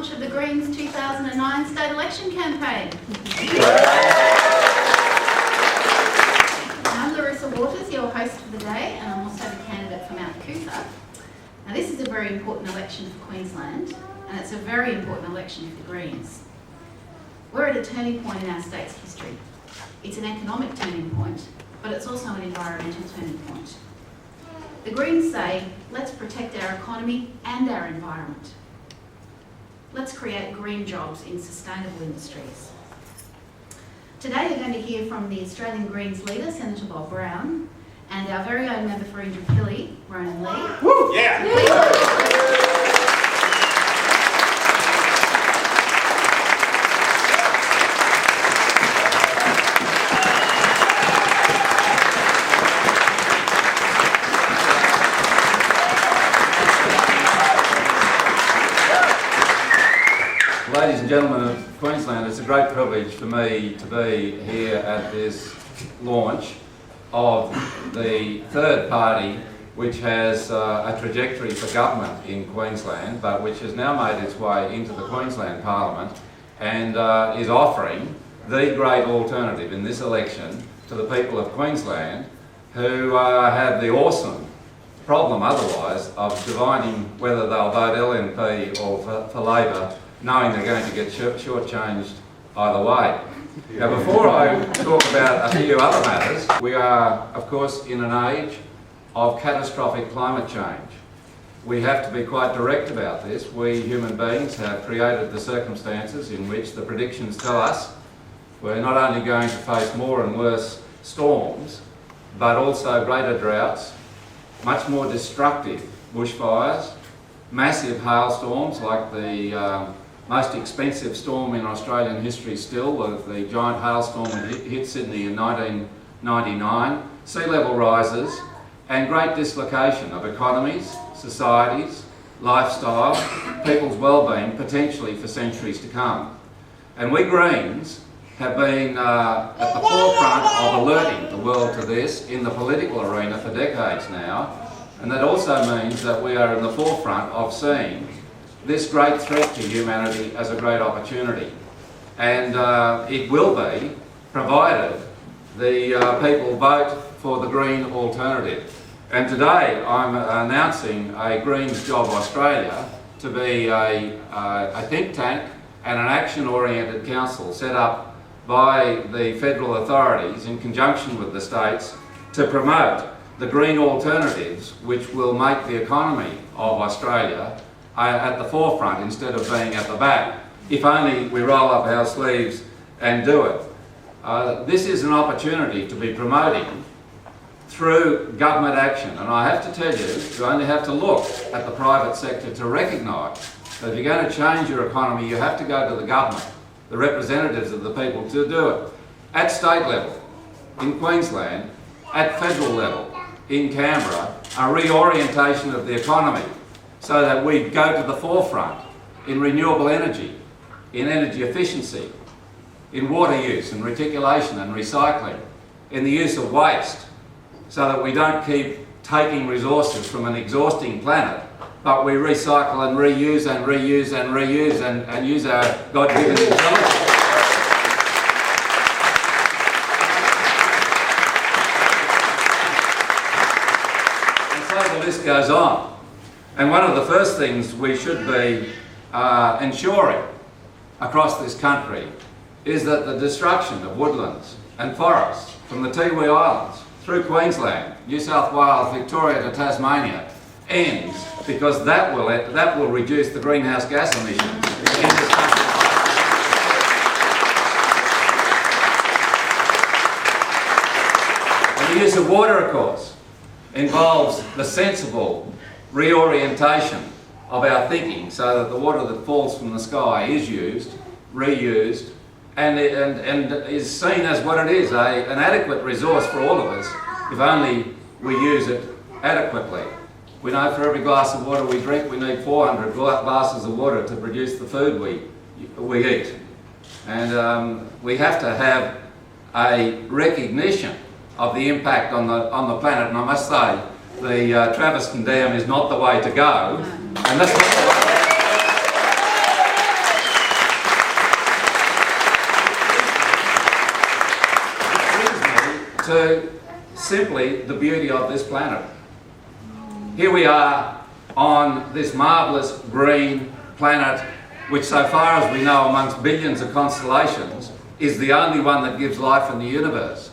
launch of the Greens 2009 state election campaign. I'm Larissa Waters, your host for the day, and I'm also the candidate for Mount Coot-tha. Now this is a very important election for Queensland, and it's a very important election for the Greens. We're at a turning point in our state's history. It's an economic turning point, but it's also an environmental turning point. The Greens say, let's protect our economy and our environment. Let's create green jobs in sustainable industries. Today you're going to hear from the Australian Greens leader, Senator Bob Brown, and our very own member for Indooroopilly, Ronan Lee. Woo! Yeah! Ladies and gentlemen of Queensland, it's a great privilege for me to be here at this launch of the third party which has a trajectory for government in Queensland, but which has now made its way into the Queensland Parliament and is offering the great alternative in this election to the people of Queensland who have the awesome problem otherwise of dividing whether they'll vote LNP or for Labor, knowing they're going to get shortchanged either way. Now, before I talk about a few other matters, we are, of course, in an age of catastrophic climate change. We have to be quite direct about this. We human beings have created the circumstances in which the predictions tell us we're not only going to face more and worse storms, but also greater droughts, much more destructive bushfires, massive hailstorms like the most expensive storm in Australian history still, the giant hailstorm that hit Sydney in 1999, sea level rises, and great dislocation of economies, societies, lifestyle, people's well-being, potentially for centuries to come. And we Greens have been at the forefront of alerting the world to this in the political arena for decades now, and that also means that we are in the forefront of seeing this great threat to humanity as a great opportunity. And it will be, provided the people vote for the Green alternative. And today I'm announcing a Greens Job Australia to be a think tank and an action-oriented council set up by the federal authorities in conjunction with the states to promote the green alternatives which will make the economy of Australia at the forefront instead of being at the back, if only we roll up our sleeves and do it. This is an opportunity to be promoting through government action, and I have to tell you only have to look at the private sector to recognise that if you're going to change your economy, you have to go to the government, the representatives of the people, to do it at state level, in Queensland, at federal level, in Canberra, a reorientation of the economy, so that we go to the forefront in renewable energy, in energy efficiency, in water use and reticulation and recycling, in the use of waste, so that we don't keep taking resources from an exhausting planet, but we recycle and reuse and reuse and reuse and use our God-given intelligence. And so the list goes on. And one of the first things we should be ensuring across this country is that the destruction of woodlands and forests from the Tiwi Islands through Queensland, New South Wales, Victoria to Tasmania ends, because that will reduce the greenhouse gas emissions in this country. And the use of water, of course, involves the sensible reorientation of our thinking so that the water that falls from the sky is used, reused, and is seen as what it is, an adequate resource for all of us, if only we use it adequately. We know for every glass of water we drink, we need 400 glasses of water to produce the food we eat. And we have to have a recognition of the impact on the planet, and I must say, the Traveston Dam is not the way to go, and that's not the way. to simply the beauty of this planet. Here we are on this marvellous green planet, which so far as we know amongst billions of constellations is the only one that gives life in the universe.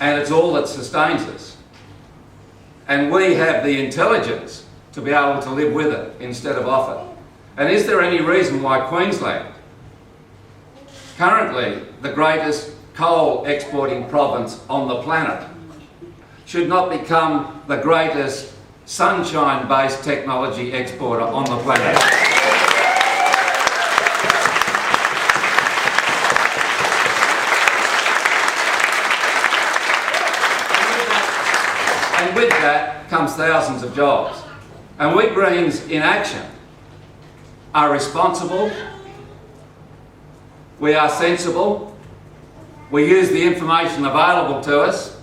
And it's all that sustains us. And we have the intelligence to be able to live with it instead of off it. And is there any reason why Queensland, currently the greatest coal exporting province on the planet, should not become the greatest sunshine-based technology exporter on the planet? And with that comes thousands of jobs. And we Greens in action are responsible, we are sensible, we use the information available to us,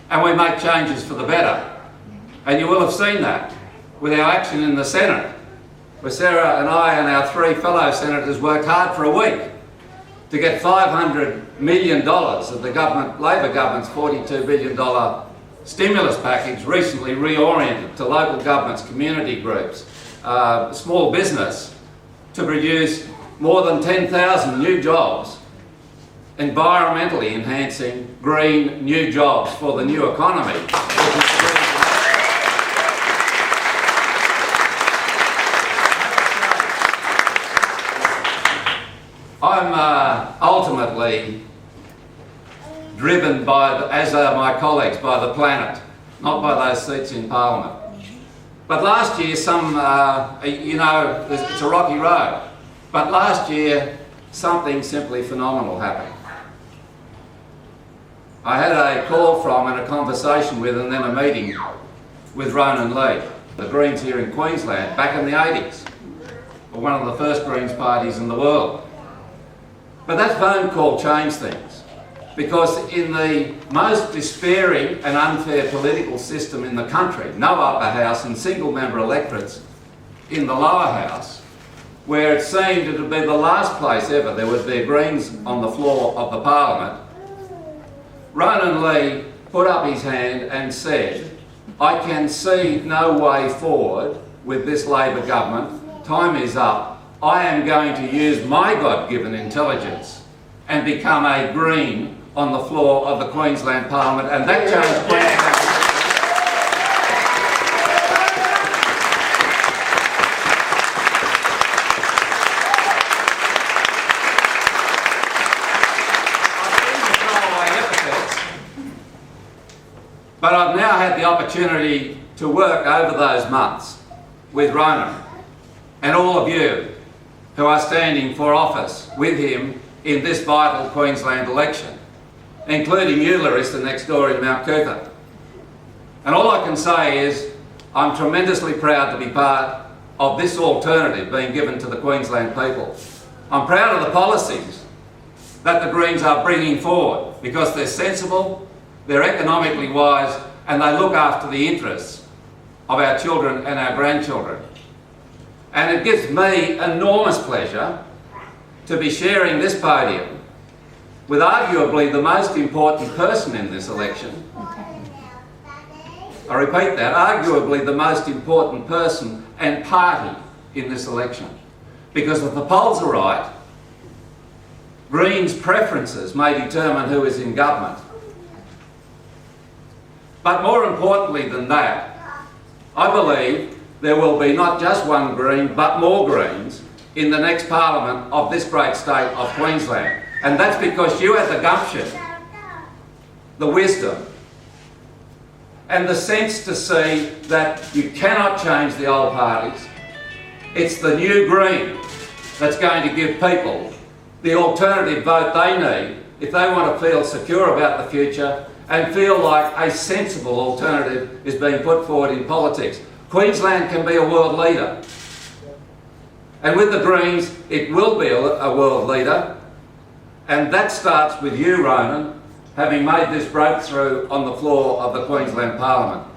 and we make changes for the better. And you will have seen that with our action in the Senate, where Sarah and I and our 3 fellow senators worked hard for a week to get $500 million of the Labor government's $42 billion stimulus package recently reoriented to local governments, community groups, small business, to produce more than 10,000 new jobs, environmentally enhancing green new jobs for the new economy. I'm ultimately driven by, as are my colleagues, by the planet, not by those seats in Parliament. But last year, it's a rocky road, but last year something simply phenomenal happened. I had a call from and a conversation with and then a meeting with Ronan Lee, the Greens here in Queensland, back in the 80s, one of the first Greens parties in the world. But that phone call changed things, because in the most despairing and unfair political system in the country, no upper house and single-member electorates in the lower house, where it seemed it would be the last place ever there would be Greens on the floor of the Parliament, Ronan Lee put up his hand and said, "I can see no way forward with this Labor government. Time is up. I am going to use my God-given intelligence and become a Green on the floor of the Queensland Parliament," and that changed Queensland. But I've now had the opportunity to work over those months with Ronan and all of you who are standing for office with him in this vital Queensland election, including you, Larissa, next door in Mount Coot-tha. And all I can say is I'm tremendously proud to be part of this alternative being given to the Queensland people. I'm proud of the policies that the Greens are bringing forward, because they're sensible, they're economically wise, and they look after the interests of our children and our grandchildren. And it gives me enormous pleasure to be sharing this podium with arguably the most important person in this election. I repeat that, arguably the most important person and party in this election. Because if the polls are right, Greens' preferences may determine who is in government. But more importantly than that, I believe there will be not just one Green, but more Greens in the next Parliament of this great state of Queensland. And that's because you had the gumption, the wisdom, and the sense to see that you cannot change the old parties. It's the new Green that's going to give people the alternative vote they need if they want to feel secure about the future and feel like a sensible alternative is being put forward in politics. Queensland can be a world leader. And with the Greens, it will be a world leader. And that starts with you, Ronan, having made this breakthrough on the floor of the Queensland Parliament.